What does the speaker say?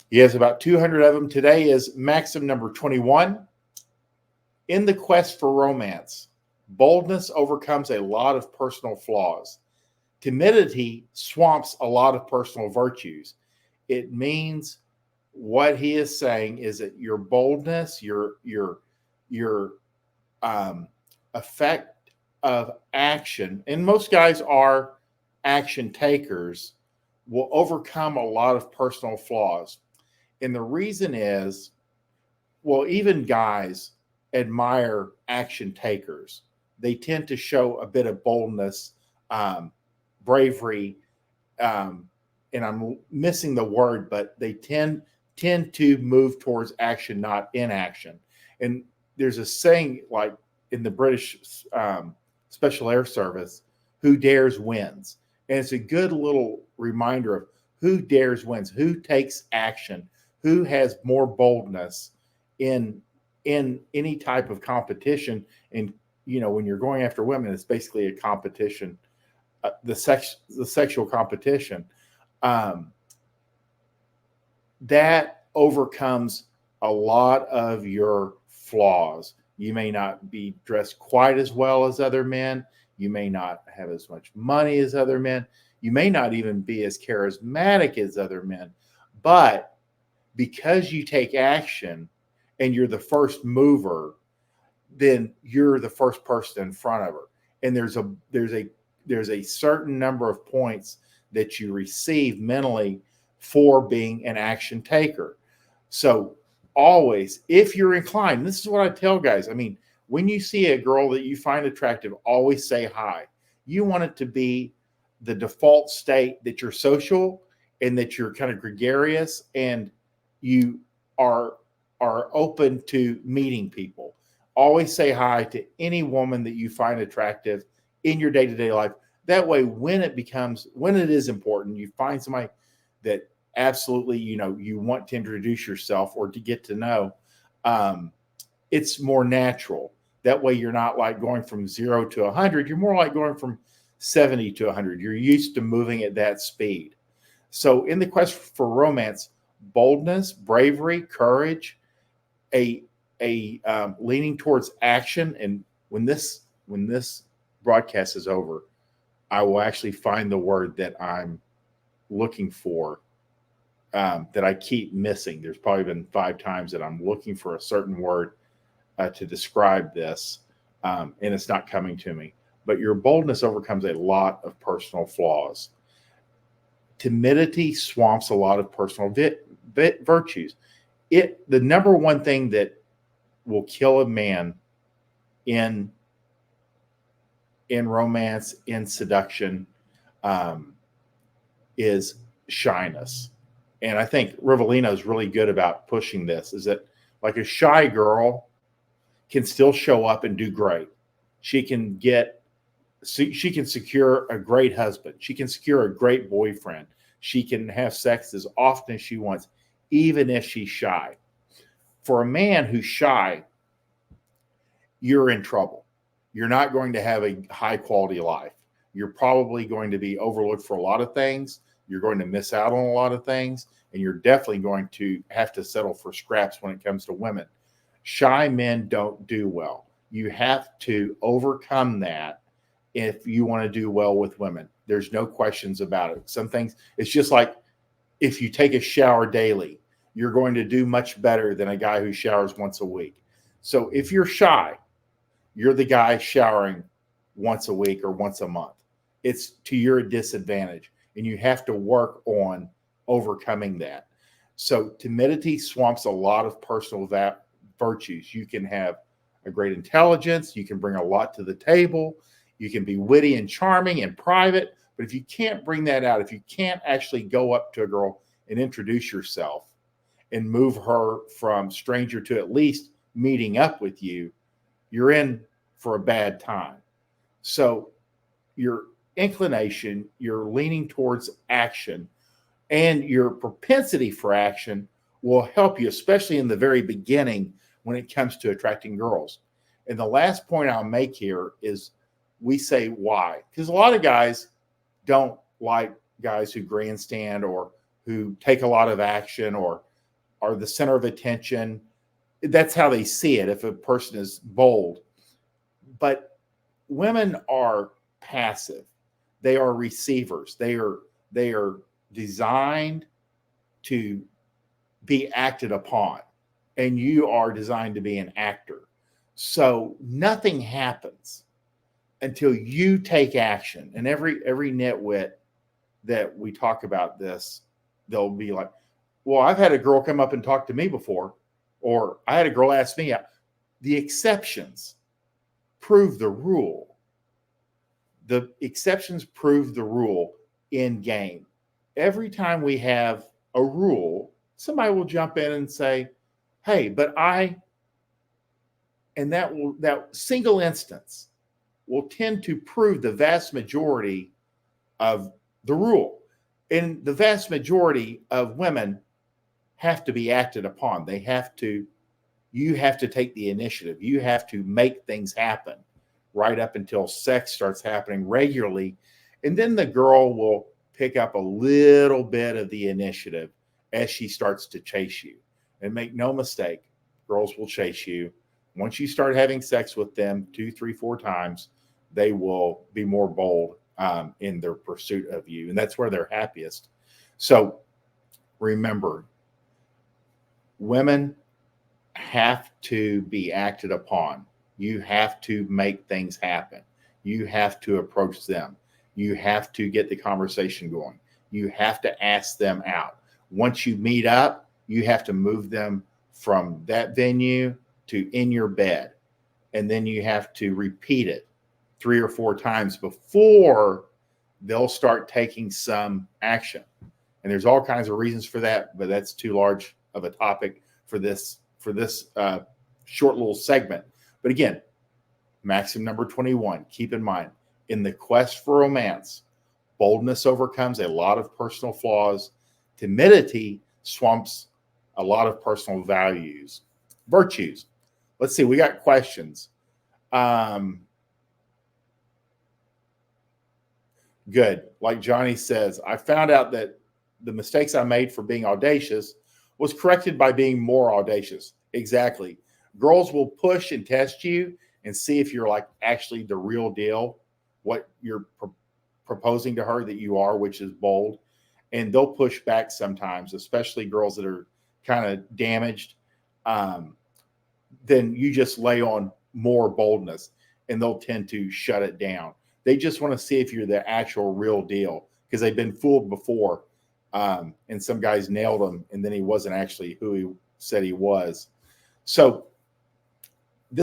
He has about 200 of them. Today is Maxim number 21. In the quest for romance, boldness overcomes a lot of personal flaws. Timidity swamps a lot of personal virtues. It means what he is saying is that your boldness, your effect of action, and most guys are action takers, will overcome a lot of personal flaws. And the reason is, well, even guys admire action takers. They tend to show a bit of boldness, bravery, and I'm missing the word, but they tend to move towards action, not inaction. And there's a saying, like in the British Special Air Service, who dares wins. And it's a good little reminder of who dares wins, who takes action, who has more boldness in any type of competition. And when you're going after women, it's basically a competition, the sexual competition. That overcomes a lot of your flaws. You may not be dressed quite as well as other men. You may not have as much money as other men. You may not even be as charismatic as other men. But because you take action and you're the first mover, then you're the first person in front of her. And there's a certain number of points that you receive mentally for being an action taker. So always, if you're inclined, this is what I tell guys. I mean, when you see a girl that you find attractive, always say hi. You want it to be the default state that you're social and that you're kind of gregarious and you are open to meeting people. Always say hi to any woman that you find attractive in your day-to-day life. That way, when it is important, you find somebody that absolutely, you want to introduce yourself or to get to know, it's more natural. That way, you're not like going from 0 to 100. You're more like going from 70 to 100. You're used to moving at that speed. So in the quest for romance, boldness, bravery, courage, a leaning towards action. And when this broadcast is over, I will actually find the word that I'm looking for, that I keep missing. There's probably been 5 times that I'm looking for a certain word to describe this, and it's not coming to me. But your boldness overcomes a lot of personal flaws. Timidity swamps a lot of personal virtues. The number one thing that will kill a man in romance, in seduction, is shyness. And I think Rivellino is really good about pushing this, is that like a shy girl can still show up and do great. She can secure a great husband. She can secure a great boyfriend. She can have sex as often as she wants, even if she's shy. For a man who's shy, you're in trouble. You're not going to have a high quality life. You're probably going to be overlooked for a lot of things. You're going to miss out on a lot of things, and you're definitely going to have to settle for scraps when it comes to women. Shy men don't do well. You have to overcome that if you want to do well with women. There's no questions about it. Some things, it's just like if you take a shower daily, you're going to do much better than a guy who showers once a week. So if you're shy, you're the guy showering once a week or once a month. It's to your disadvantage, and you have to work on overcoming that. So timidity swamps a lot of personal virtues. You can have a great intelligence. You can bring a lot to the table. You can be witty and charming in private. But if you can't bring that out, if you can't actually go up to a girl and introduce yourself and move her from stranger to at least meeting up with you, you're in for a bad time. So your inclination, your leaning towards action, and your propensity for action will help you, especially in the very beginning when it comes to attracting girls. And the last point I'll make here is we say why. Because a lot of guys don't like guys who grandstand or who take a lot of action or are the center of attention. That's how they see it if a person is bold. But women are passive. They are receivers. They are designed to be acted upon, and you are designed to be an actor. So nothing happens until you take action. And every nitwit that we talk about this, they'll be like, well, I've had a girl come up and talk to me before, or I had a girl ask me out. The exceptions prove the rule. The exceptions prove the rule in game. Every time we have a rule, somebody will jump in and say, hey, but and that single instance will tend to prove the vast majority of the rule. And the vast majority of women have to be acted upon. You have to take the initiative. You have to make things happen right up until sex starts happening regularly. And then the girl will pick up a little bit of the initiative as she starts to chase you. And make no mistake, girls will chase you. Once you start having sex with them 2, 3, 4 times, they will be more bold in their pursuit of you. And that's where they're happiest. So remember, women have to be acted upon. You have to make things happen. You have to approach them. You have to get the conversation going. You have to ask them out. Once you meet up, you have to move them from that venue to in your bed. And then you have to repeat it 3 or 4 times before they'll start taking some action. And there's all kinds of reasons for that, but that's too large of a topic for this short little segment. But again, maxim number 21, keep in mind, in the quest for romance, boldness overcomes a lot of personal flaws. Timidity swamps a lot of personal virtues. Let's see, we got questions. Good. Like Johnny says, I found out that the mistakes I made for being audacious was corrected by being more audacious. Exactly. Girls will push and test you and see if you're like actually the real deal, what you're proposing to her that you are, which is bold. And they'll push back sometimes, especially girls that are kind of damaged. Then you just lay on more boldness and they'll tend to shut it down. They just want to see if you're the actual real deal because they've been fooled before. And some guys nailed him and then he wasn't actually who he said he was. So